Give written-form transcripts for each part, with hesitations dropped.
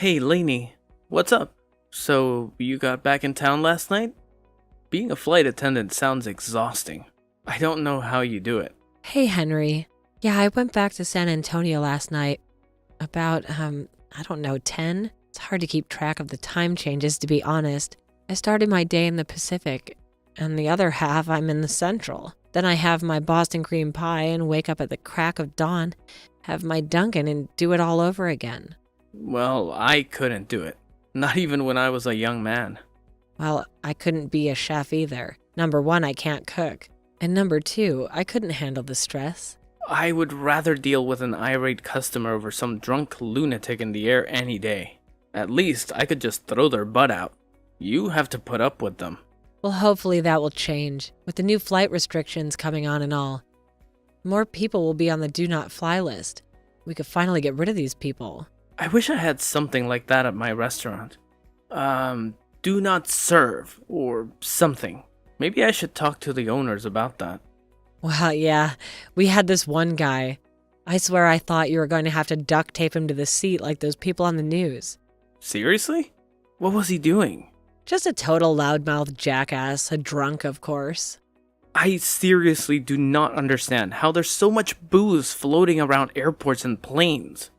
Hey, Lainey, what's up? So, you got back in town last night? Being a flight attendant sounds exhausting. I don't know how you do it. Hey, Henry. Yeah, I went back to San Antonio last night. About, 10. It's hard to keep track of the time changes, to be honest. I started my day in the Pacific, and the other half I'm in the Central. Then I have my Boston cream pie and wake up at the crack of dawn, have my Dunkin' and do it all over again. Well, I couldn't do it. Not even when I was a young man. Well, I couldn't be a chef either. Number one, I can't cook. And number two, I couldn't handle the stress. I would rather deal with an irate customer over some drunk lunatic in the air any day. At least I could just throw their butt out. You have to put up with them. Well, hopefully that will change, with the new flight restrictions coming on and all. More people will be on the do not fly list. We could finally get rid of these people. I wish I had something like that at my restaurant. Do not serve, or something. Maybe I should talk to the owners about that. Well, yeah, we had this one guy. I swear I thought you were going to have to duct tape him to the seat like those people on the news. Seriously? What was he doing? Just a total loudmouth jackass, a drunk, of course. I seriously do not understand how there's so much booze floating around airports and planes.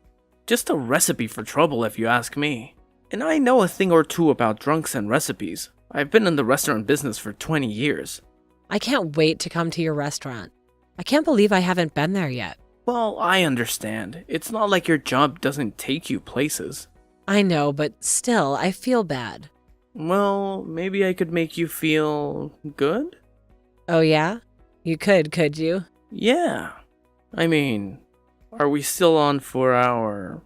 Just a recipe for trouble if you ask me. And I know a thing or two about drunks and recipes. I've been in the restaurant business for 20 years. I can't wait to come to your restaurant. I can't believe I haven't been there yet. Well, I understand. It's not like your job doesn't take you places. I know, but still, I feel bad. Well, maybe I could make you feel good? Oh yeah? You could you? Yeah. I mean, are we still on for our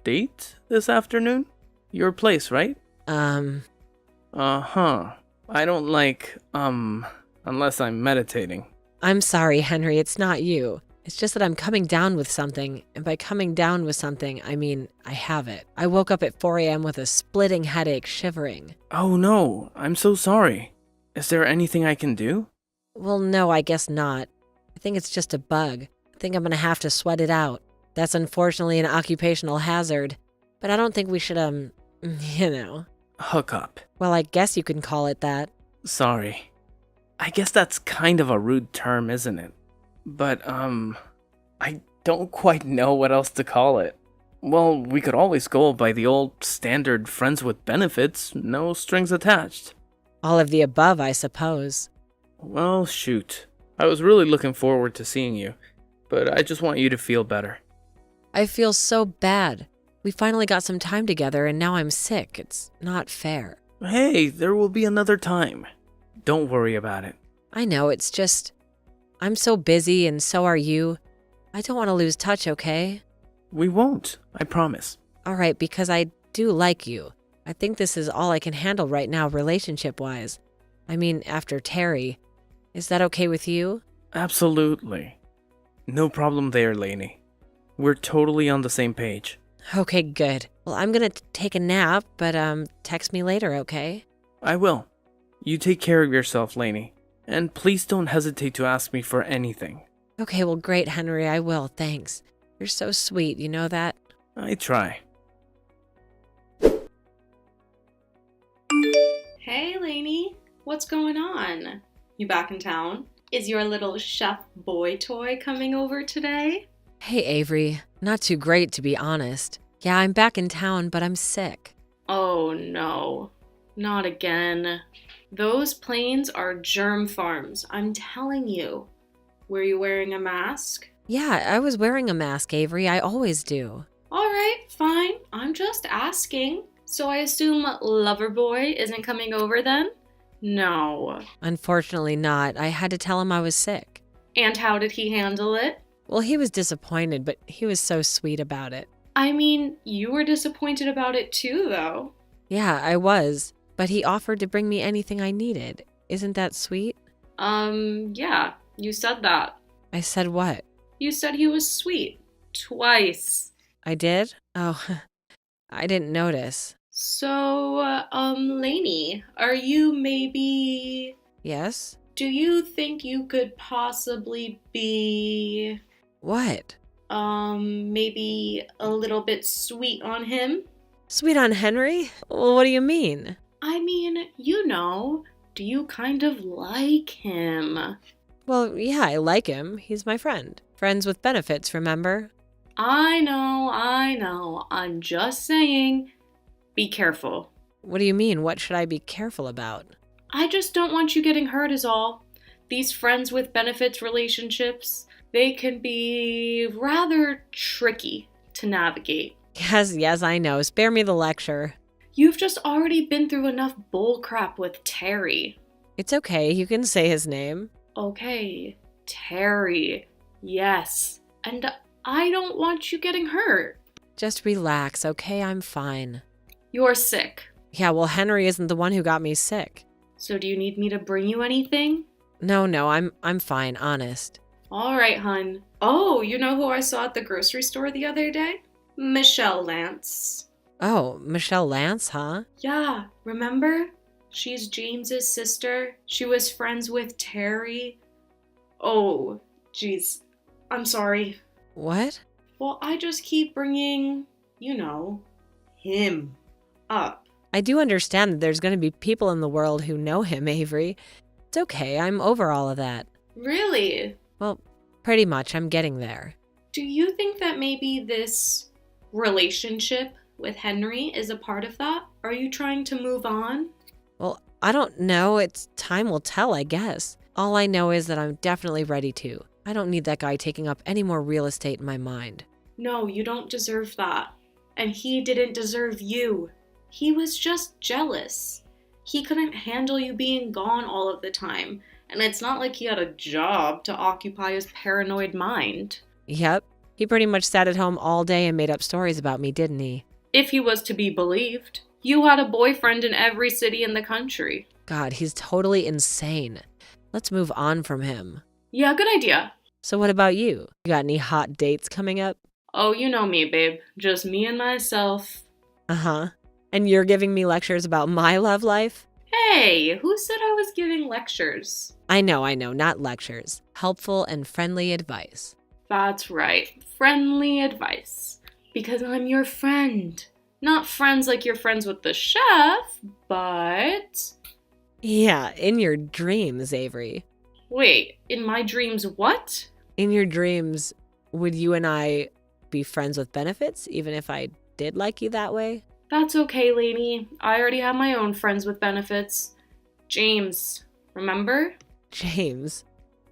date this afternoon? Your place, right? Uh-huh. I don't like, unless I'm meditating. I'm sorry, Henry, it's not you. It's just that I'm coming down with something, and by coming down with something, I mean I have it. I woke up at 4 a.m. with a splitting headache, shivering. Oh no, I'm so sorry. Is there anything I can do? Well, no, I guess not. I think it's just a bug. I think I'm gonna have to sweat it out. That's unfortunately an occupational hazard, but I don't think we should, Hook up. Well, I guess you can call it that. Sorry. I guess that's kind of a rude term, isn't it? But, I don't quite know what else to call it. Well, we could always go by the old standard friends with benefits, no strings attached. All of the above, I suppose. Well, shoot. I was really looking forward to seeing you, but I just want you to feel better. I feel so bad. We finally got some time together and now I'm sick. It's not fair. Hey, there will be another time. Don't worry about it. I know, it's just... I'm so busy and so are you. I don't want to lose touch, okay? We won't, I promise. All right, because I do like you. I think this is all I can handle right now relationship-wise. I mean, after Terry. Is that okay with you? Absolutely. No problem there, Lainey. We're totally on the same page. Okay, good. Well, I'm gonna take a nap, but text me later, okay? I will. You take care of yourself, Lainey. And please don't hesitate to ask me for anything. Okay, well, great, Henry. I will, thanks. You're so sweet, you know that? I try. Hey, Lainey. What's going on? You back in town? Is your little chef boy toy coming over today? Hey, Avery. Not too great, to be honest. Yeah, I'm back in town, but I'm sick. Oh, no. Not again. Those planes are germ farms, I'm telling you. Were you wearing a mask? Yeah, I was wearing a mask, Avery. I always do. All right, fine. I'm just asking. So I assume Loverboy isn't coming over then? No. Unfortunately not. I had to tell him I was sick. And how did he handle it? Well, he was disappointed, but he was so sweet about it. I mean, you were disappointed about it too, though. Yeah, I was. But he offered to bring me anything I needed. Isn't that sweet? Yeah, you said that. I said what? You said he was sweet. Twice. I did? Oh, I didn't notice. So, Lainey, are you maybe... Yes? Do you think you could possibly be... What? Maybe a little bit sweet on him? Sweet on Henry? Well, what do you mean? I mean, do you kind of like him? Well, yeah, I like him. He's my friend. Friends with benefits, remember? I know. I'm just saying, be careful. What do you mean? What should I be careful about? I just don't want you getting hurt is all. These friends with benefits relationships, they can be rather tricky to navigate. Yes, I know. Spare me the lecture. You've just already been through enough bullcrap with Terry. It's okay. You can say his name. Okay, Terry. Yes. And I don't want you getting hurt. Just relax, okay? I'm fine. You're sick. Yeah, well, Henry isn't the one who got me sick. So do you need me to bring you anything? No, I'm fine, honest. All right, hun. Oh, you know who I saw at the grocery store the other day? Michelle Lance. Oh, Michelle Lance, huh? Yeah, remember? She's James's sister. She was friends with Terry. Oh, jeez. I'm sorry. What? Well, I just keep bringing, him up. I do understand that there's going to be people in the world who know him, Avery. It's okay, I'm over all of that. Really? Well, pretty much, I'm getting there. Do you think that maybe this relationship with Henry is a part of that? Are you trying to move on? Well, I don't know. Time will tell, I guess. All I know is that I'm definitely ready to. I don't need that guy taking up any more real estate in my mind. No, you don't deserve that. And he didn't deserve you. He was just jealous. He couldn't handle you being gone all of the time. And it's not like he had a job to occupy his paranoid mind. Yep. He pretty much sat at home all day and made up stories about me, didn't he? If he was to be believed. You had a boyfriend in every city in the country. God, he's totally insane. Let's move on from him. Yeah, good idea. So what about you? You got any hot dates coming up? Oh, you know me, babe. Just me and myself. Uh-huh. And you're giving me lectures about my love life? Hey, who said I was giving lectures? I know, not lectures. Helpful and friendly advice. That's right. Friendly advice. Because I'm your friend. Not friends like you're friends with the chef, but... Yeah, in your dreams, Avery. Wait, in my dreams what? In your dreams, would you and I be friends with benefits, even if I did like you that way? That's okay, Lainey. I already have my own friends with benefits. James, remember? James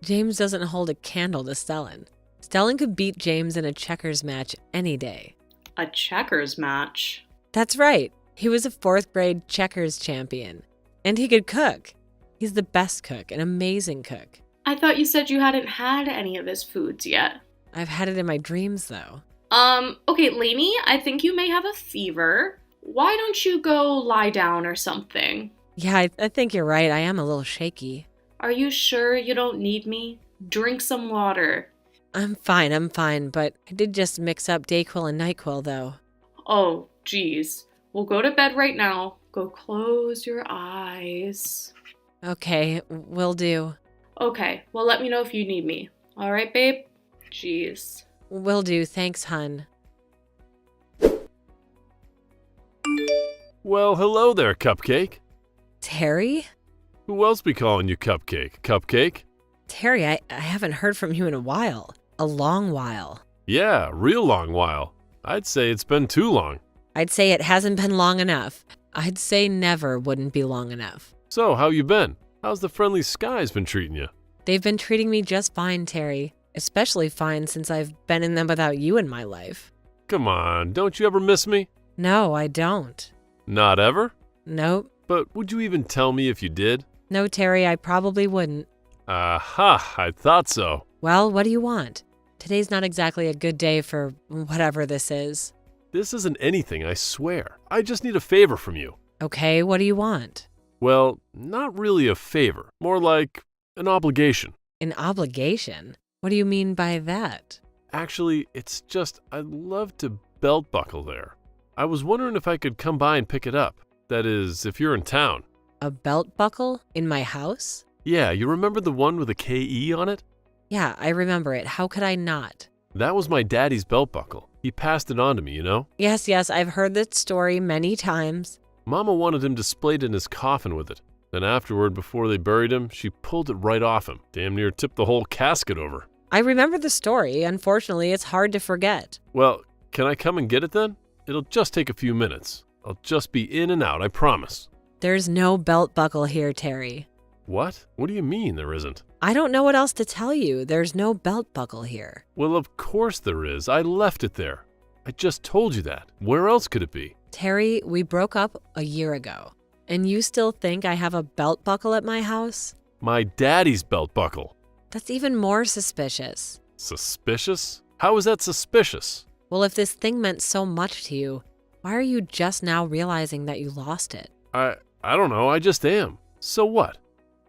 doesn't hold a candle to Stellan. Stellan could beat James in a checkers match any day. A checkers match? That's right. He was a 4th grade checkers champion. And he could cook. He's the best cook, an amazing cook. I thought you said you hadn't had any of his foods yet. I've had it in my dreams, though. Okay, Lainey, I think you may have a fever. Why don't you go lie down or something? Yeah, I think you're right. I am a little shaky. Are you sure you don't need me? Drink some water. I'm fine, but I did just mix up Dayquil and NyQuil, though. Oh, geez. We'll go to bed right now. Go close your eyes. Okay, will do. Okay, well, let me know if you need me. All right, babe? Jeez. Will do. Thanks, hun. Well, hello there, Cupcake. Terry? Who else be calling you Cupcake? Cupcake? Terry, I haven't heard from you in a while. A long while. Yeah, real long while. I'd say it's been too long. I'd say it hasn't been long enough. I'd say never wouldn't be long enough. So, how you been? How's the friendly skies been treating you? They've been treating me just fine, Terry. Especially fine since I've been in them without you in my life. Come on, don't you ever miss me? No, I don't. Not ever? Nope. But would you even tell me if you did? No, Terry, I probably wouldn't. Aha, I thought so. Well, what do you want? Today's not exactly a good day for whatever this is. This isn't anything, I swear. I just need a favor from you. Okay, what do you want? Well, not really a favor. More like an obligation. An obligation? What do you mean by that? Actually, it's just I'd love to belt buckle there. I was wondering if I could come by and pick it up. That is, if you're in town. A belt buckle? In my house? Yeah, you remember the one with a KE on it? Yeah, I remember it. How could I not? That was my daddy's belt buckle. He passed it on to me, you know? Yes, I've heard that story many times. Mama wanted him displayed in his coffin with it. Then afterward, before they buried him, she pulled it right off him. Damn near tipped the whole casket over. I remember the story. Unfortunately, it's hard to forget. Well, can I come and get it then? It'll just take a few minutes. I'll just be in and out, I promise. There's no belt buckle here, Terry. What? What do you mean there isn't? I don't know what else to tell you. There's no belt buckle here. Well, of course there is. I left it there. I just told you that. Where else could it be? Terry, we broke up a year ago. And you still think I have a belt buckle at my house? My daddy's belt buckle. That's even more suspicious. Suspicious? How is that suspicious? Well, if this thing meant so much to you, why are you just now realizing that you lost it? I don't know. I just am. So what?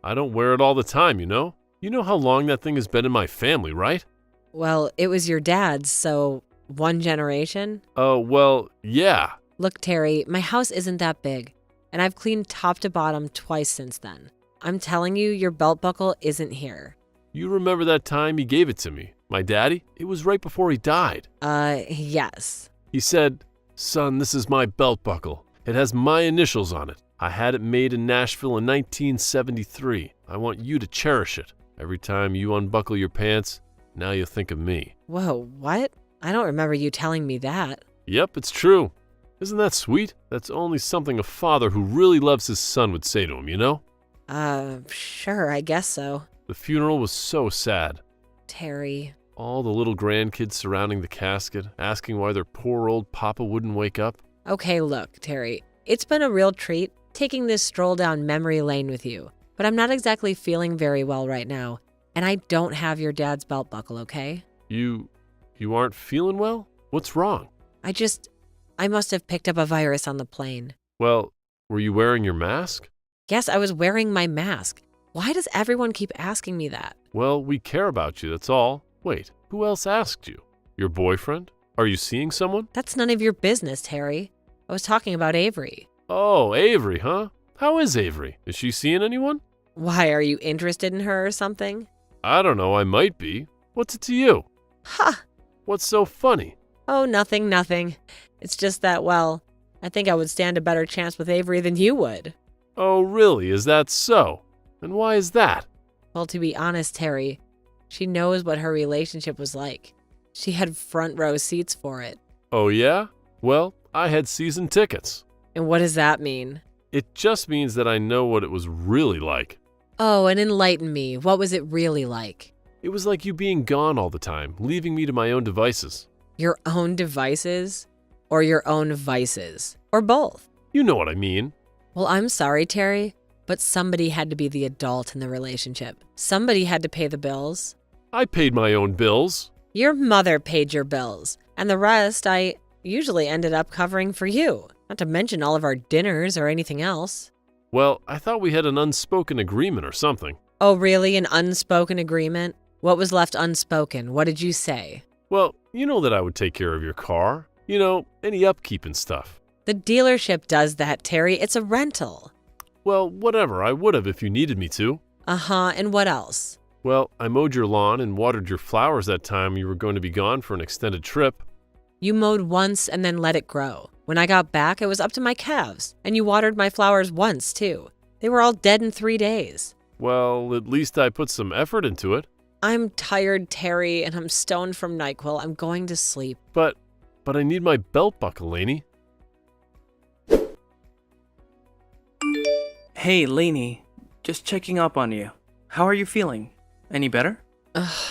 I don't wear it all the time, you know? You know how long that thing has been in my family, right? Well, it was your dad's, so one generation? Oh, well, yeah. Look, Terry, my house isn't that big, and I've cleaned top to bottom twice since then. I'm telling you, your belt buckle isn't here. You remember that time he gave it to me? My daddy? It was right before he died. Yes. He said, "Son, this is my belt buckle. It has my initials on it. I had it made in Nashville in 1973. I want you to cherish it. Every time you unbuckle your pants, now you'll think of me." Whoa, what? I don't remember you telling me that. Yep, it's true. Isn't that sweet? That's only something a father who really loves his son would say to him, you know? Sure, I guess so. The funeral was so sad. Terry. All the little grandkids surrounding the casket, asking why their poor old papa wouldn't wake up. Okay, look, Terry. It's been a real treat taking this stroll down memory lane with you, but I'm not exactly feeling very well right now, and I don't have your dad's belt buckle, okay? You aren't feeling well? What's wrong? I must have picked up a virus on the plane. Well, were you wearing your mask? Yes, I was wearing my mask. Why does everyone keep asking me that? Well, we care about you, that's all. Wait, who else asked you? Your boyfriend? Are you seeing someone? That's none of your business, Terry. I was talking about Avery. Oh, Avery, huh? How is Avery? Is she seeing anyone? Why, are you interested in her or something? I don't know, I might be. What's it to you? Ha! What's so funny? Oh, nothing. It's just that, well, I think I would stand a better chance with Avery than you would. Oh, really? Is that so? And why is that? Well, to be honest, Terry, she knows what her relationship was like. She had front row seats for it. Oh, yeah? Well, I had season tickets. And what does that mean? It just means that I know what it was really like. Oh, and enlighten me. What was it really like? It was like you being gone all the time, leaving me to my own devices. Your own devices? Or your own vices? Or both? You know what I mean. Well, I'm sorry, Terry, but somebody had to be the adult in the relationship. Somebody had to pay the bills. I paid my own bills. Your mother paid your bills, and the rest I usually ended up covering for you, not to mention all of our dinners or anything else. Well, I thought we had an unspoken agreement or something. Oh, really? An unspoken agreement? What was left unspoken? What did you say? Well, you know that I would take care of your car. You know, any upkeep and stuff. The dealership does that, Terry. It's a rental. Well, whatever, I would have if you needed me to. Uh-huh, and what else? Well, I mowed your lawn and watered your flowers that time you were going to be gone for an extended trip. You mowed once and then let it grow. When I got back, it was up to my calves, and you watered my flowers once, too. They were all dead in 3 days. Well, at least I put some effort into it. I'm tired, Terry, and I'm stoned from NyQuil. I'm going to sleep. But I need my belt buckle, Lainey. Hey, Lainey. Just checking up on you. How are you feeling? Any better?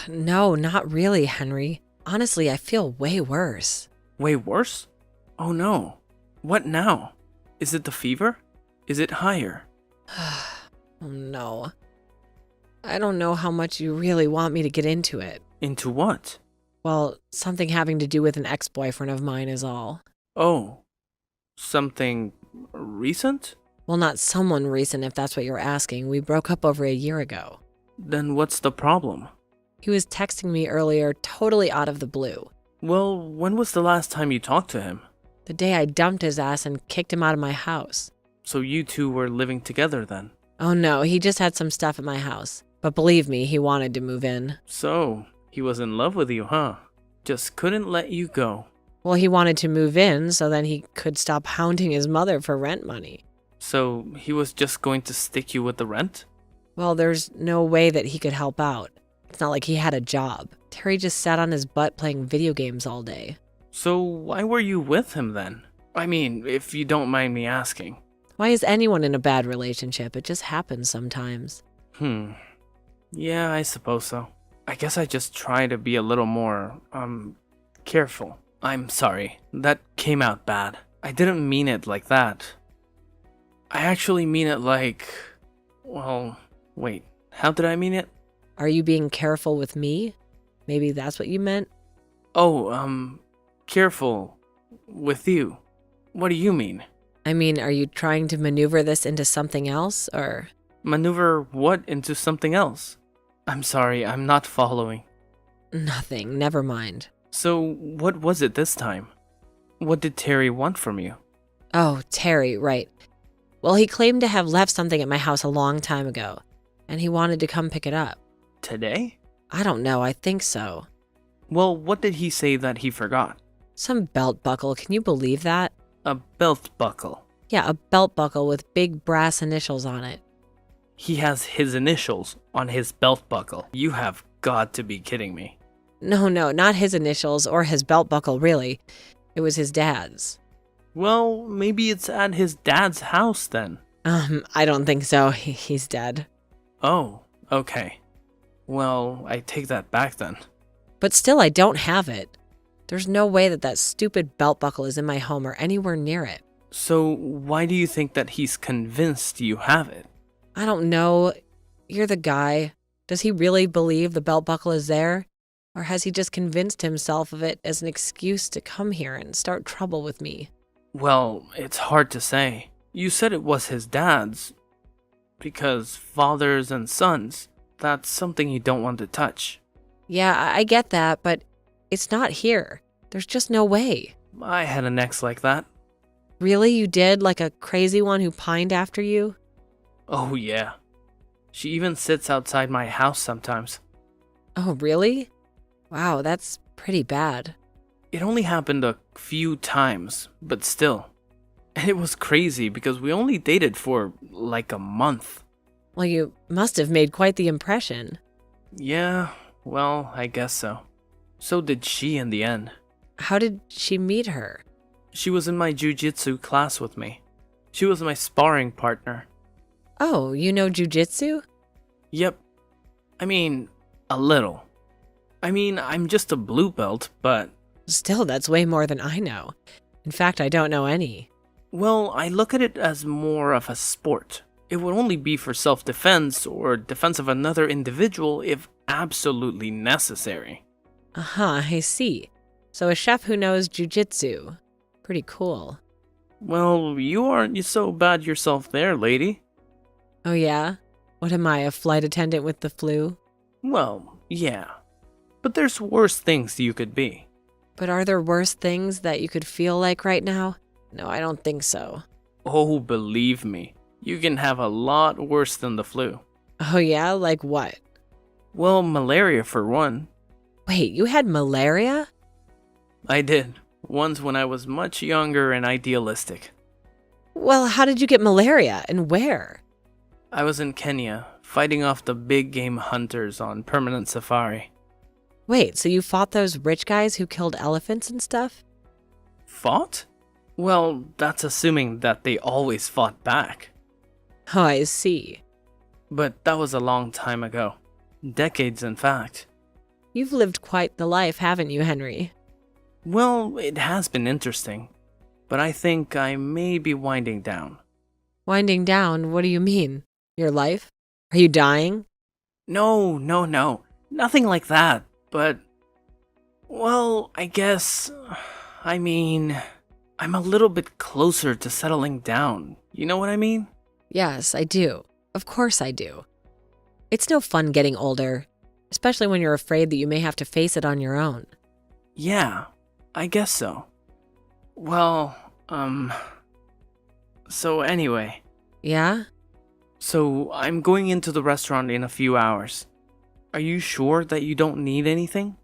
No, not really, Henry. Honestly, I feel way worse. Way worse? Oh no. What now? Is it the fever? Is it higher? Oh no. I don't know how much you really want me to get into it. Into what? Well, something having to do with an ex-boyfriend of mine is all. Oh. Something recent? Well, not someone recent if that's what you're asking. We broke up over a year ago. Then what's the problem? He was texting me earlier, totally out of the blue. Well, when was the last time you talked to him? The day I dumped his ass and kicked him out of my house. So you two were living together then? Oh no, he just had some stuff at my house. But believe me, he wanted to move in. So, he was in love with you, huh? Just couldn't let you go. Well, he wanted to move in so then he could stop hounding his mother for rent money. So he was just going to stick you with the rent? Well, there's no way that he could help out. It's not like he had a job. Terry just sat on his butt playing video games all day. So why were you with him then? I mean, if you don't mind me asking. Why is anyone in a bad relationship? It just happens sometimes. Yeah, I suppose so. I guess I just try to be a little more, careful. I'm sorry. That came out bad. I didn't mean it like that. I actually mean it like... Well, wait. How did I mean it? Are you being careful with me? Maybe that's what you meant? Oh, careful with you. What do you mean? I mean, are you trying to maneuver this into something else, or... Maneuver what into something else? I'm sorry, I'm not following. Nothing, never mind. So, what was it this time? What did Terry want from you? Oh, Terry, right. Well, he claimed to have left something at my house a long time ago, and he wanted to come pick it up. Today? I don't know, I think so. Well, what did he say that he forgot? Some belt buckle, can you believe that? A belt buckle. Yeah, a belt buckle with big brass initials on it. He has his initials on his belt buckle. You have got to be kidding me. No, not his initials or his belt buckle, really. It was his dad's. Well, maybe it's at his dad's house then. I don't think so. He's dead. Oh, okay. Well, I take that back then. But still, I don't have it. There's no way that stupid belt buckle is in my home or anywhere near it. So, why do you think that he's convinced you have it? I don't know. You're the guy. Does he really believe the belt buckle is there? Or has he just convinced himself of it as an excuse to come here and start trouble with me? Well, it's hard to say. You said it was his dad's. Because fathers and sons, that's something you don't want to touch. Yeah, I get that, but it's not here. There's just no way. I had an ex like that. Really? You did? Like a crazy one who pined after you? Oh, yeah. She even sits outside my house sometimes. Oh, really? Wow, that's pretty bad. It only happened a few times, but still. And it was crazy because we only dated for like a month. Well, you must have made quite the impression. Yeah, well, I guess so. So did she in the end. How did she meet her? She was in my jujitsu class with me. She was my sparring partner. Oh, you know jujitsu? Yep. I mean, a little. I mean, I'm just a blue belt, but... Still, that's way more than I know. In fact, I don't know any. Well, I look at it as more of a sport. It would only be for self-defense or defense of another individual if absolutely necessary. Uh-huh, I see. So a chef who knows jujitsu. Pretty cool. Well, you aren't so bad yourself there, lady. Oh yeah? What am I, a flight attendant with the flu? Well, yeah. But there's worse things you could be. But are there worse things that you could feel like right now? No, I don't think so. Oh, believe me, you can have a lot worse than the flu. Oh yeah? Like what? Well, malaria for one. Wait, you had malaria? I did. Once when I was much younger and idealistic. Well, how did you get malaria and where? I was in Kenya, fighting off the big game hunters on permanent safari. Wait, so you fought those rich guys who killed elephants and stuff? Fought? Well, that's assuming that they always fought back. Oh, I see. But that was a long time ago. Decades, in fact. You've lived quite the life, haven't you, Henry? Well, it has been interesting. But I think I may be winding down. Winding down? What do you mean? Your life? Are you dying? No. Nothing like that. But, well, I guess, I'm a little bit closer to settling down. You know what I mean? Yes, I do. Of course I do. It's no fun getting older, especially when you're afraid that you may have to face it on your own. Yeah, I guess so. Well, so anyway. Yeah? So, I'm going into the restaurant in a few hours. Are you sure that you don't need anything?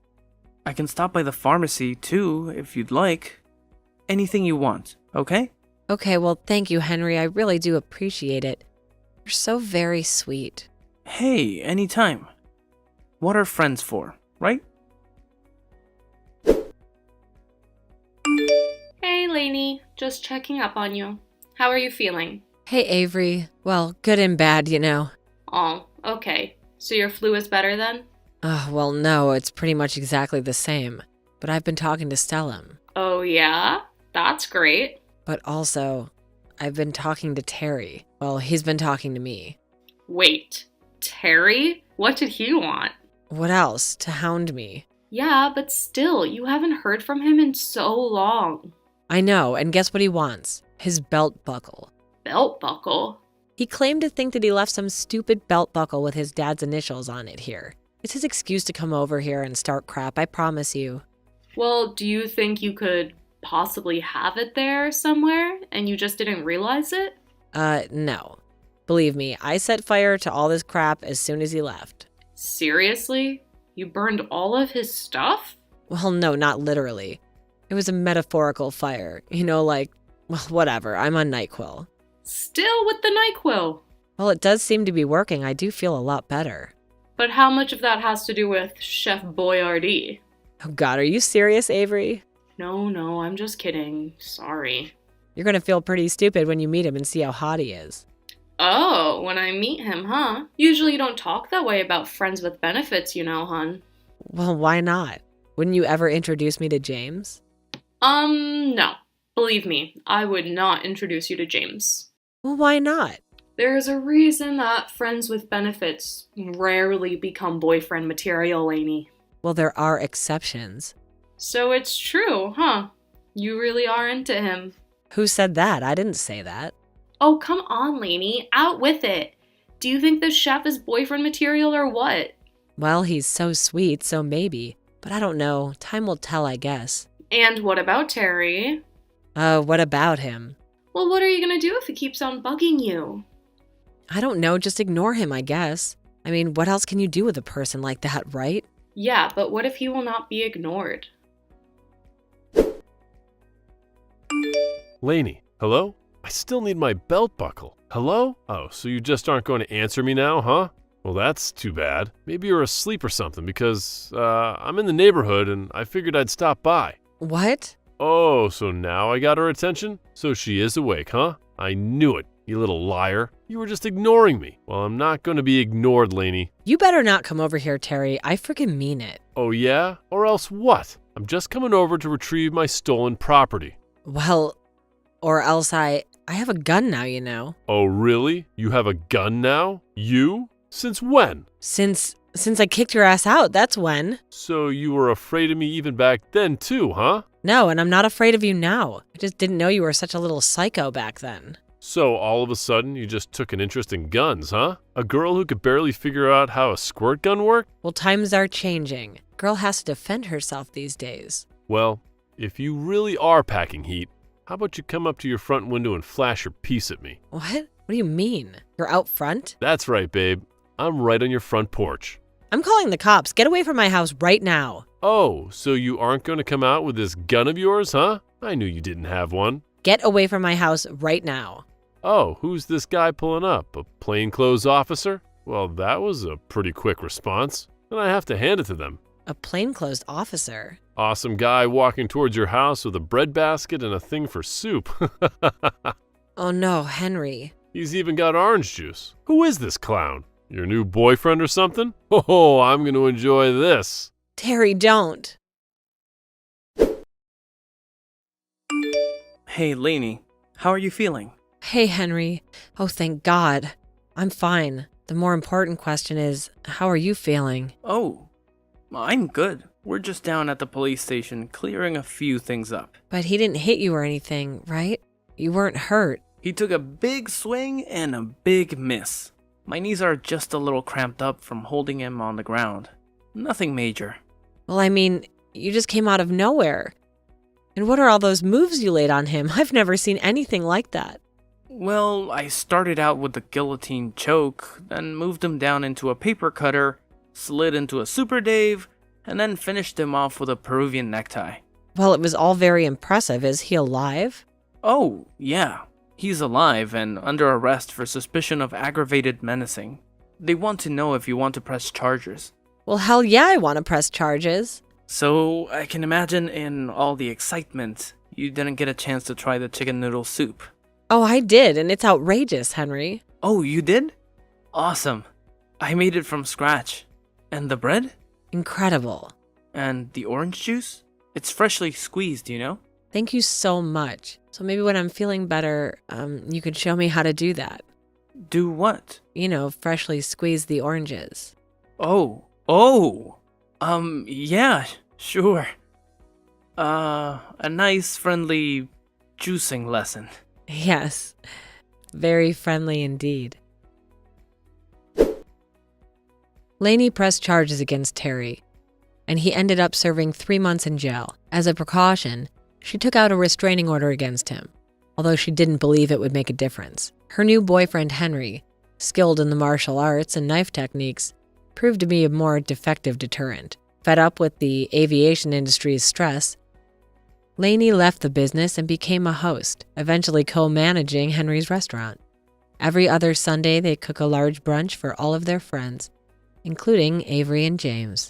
I can stop by the pharmacy too, if you'd like. Anything you want, okay? Okay, well, thank you, Henry. I really do appreciate it. You're so very sweet. Hey, anytime. What are friends for, right? Hey, Lainey. Just checking up on you. How are you feeling? Hey, Avery. Well, good and bad, you know. Oh, okay. So your flu is better then? Well, no, it's pretty much exactly the same. But I've been talking to Stellum. Oh, yeah? That's great. But also, I've been talking to Terry. Well, he's been talking to me. Wait, Terry? What did he want? What else? To hound me. Yeah, but still, you haven't heard from him in so long. I know, and guess what he wants? His belt buckle. Belt buckle? He claimed to think that he left some stupid belt buckle with his dad's initials on it here. It's his excuse to come over here and start crap, I promise you. Well, do you think you could possibly have it there somewhere and you just didn't realize it? No. Believe me, I set fire to all this crap as soon as he left. Seriously? You burned all of his stuff? Well, no, not literally. It was a metaphorical fire. You know, like, well, whatever, I'm on NyQuil. Still with the NyQuil. Well, it does seem to be working. I do feel a lot better. But how much of that has to do with Chef Boyardee? Oh God, are you serious, Avery? No, I'm just kidding. Sorry. You're gonna feel pretty stupid when you meet him and see how hot he is. Oh, when I meet him, huh? Usually you don't talk that way about friends with benefits, you know, hun. Well, why not? Wouldn't you ever introduce me to James? No. Believe me, I would not introduce you to James. Well, why not? There's a reason that friends with benefits rarely become boyfriend material, Lainey. Well, there are exceptions. So it's true, huh? You really are into him. Who said that? I didn't say that. Oh, come on, Lainey. Out with it. Do you think this chef is boyfriend material or what? Well, he's so sweet, so maybe. But I don't know. Time will tell, I guess. And what about Terry? What about him? Well, what are you gonna do if he keeps on bugging you? I don't know. Just ignore him, I guess. I mean, what else can you do with a person like that, right? Yeah, but what if he will not be ignored? Lainey, hello? I still need my belt buckle. Hello? Oh, so you just aren't going to answer me now, huh? Well, that's too bad. Maybe you're asleep or something because, I'm in the neighborhood and I figured I'd stop by. What? Oh, so now I got her attention? So she is awake, huh? I knew it, you little liar. You were just ignoring me. Well, I'm not going to be ignored, Lainey. You better not come over here, Terry. I freaking mean it. Oh, yeah? Or else what? I'm just coming over to retrieve my stolen property. Well, or else I have a gun now, you know. Oh, really? You have a gun now? You? Since when? Since I kicked your ass out, that's when. So you were afraid of me even back then too, huh? No, and I'm not afraid of you now. I just didn't know you were such a little psycho back then. So all of a sudden you just took an interest in guns, huh? A girl who could barely figure out how a squirt gun worked? Well, times are changing. Girl has to defend herself these days. Well, if you really are packing heat, how about you come up to your front window and flash your piece at me? What? What do you mean? You're out front? That's right, babe. I'm right on your front porch. I'm calling the cops. Get away from my house right now. Oh, so you aren't going to come out with this gun of yours, huh? I knew you didn't have one. Get away from my house right now. Oh, who's this guy pulling up? A plainclothes officer? Well, that was a pretty quick response, and I have to hand it to them. A plainclothes officer? Awesome guy walking towards your house with a bread basket and a thing for soup. Oh no, Henry. He's even got orange juice. Who is this clown? Your new boyfriend or something? Oh, I'm going to enjoy this. Terry, don't. Hey, Lainey, how are you feeling? Hey, Henry. Oh, thank God. I'm fine. The more important question is, how are you feeling? Oh, I'm good. We're just down at the police station clearing a few things up. But he didn't hit you or anything, right? You weren't hurt. He took a big swing and a big miss. My knees are just a little cramped up from holding him on the ground. Nothing major. Well, I mean, you just came out of nowhere. And what are all those moves you laid on him? I've never seen anything like that. Well, I started out with the guillotine choke, then moved him down into a paper cutter, slid into a super Dave, and then finished him off with a Peruvian necktie. Well, it was all very impressive. Is he alive? Oh, yeah. He's alive and under arrest for suspicion of aggravated menacing. They want to know if you want to press charges. Well, hell yeah, I want to press charges. So, I can imagine in all the excitement, you didn't get a chance to try the chicken noodle soup. Oh, I did, and it's outrageous, Henry. Oh, you did? Awesome. I made it from scratch. And the bread? Incredible. And the orange juice? It's freshly squeezed, you know? Thank you so much. So maybe when I'm feeling better, you could show me how to do that. Do what? You know, freshly squeeze the oranges. Oh. Yeah, sure. A nice, friendly juicing lesson. Yes, very friendly indeed. Laney pressed charges against Terry, and he ended up serving 3 months in jail. As a precaution, she took out a restraining order against him, although she didn't believe it would make a difference. Her new boyfriend, Henry, skilled in the martial arts and knife techniques, proved to be a more effective deterrent. Fed up with the aviation industry's stress, Laney left the business and became a host, eventually co-managing Henry's restaurant. Every other Sunday, they cook a large brunch for all of their friends, including Avery and James.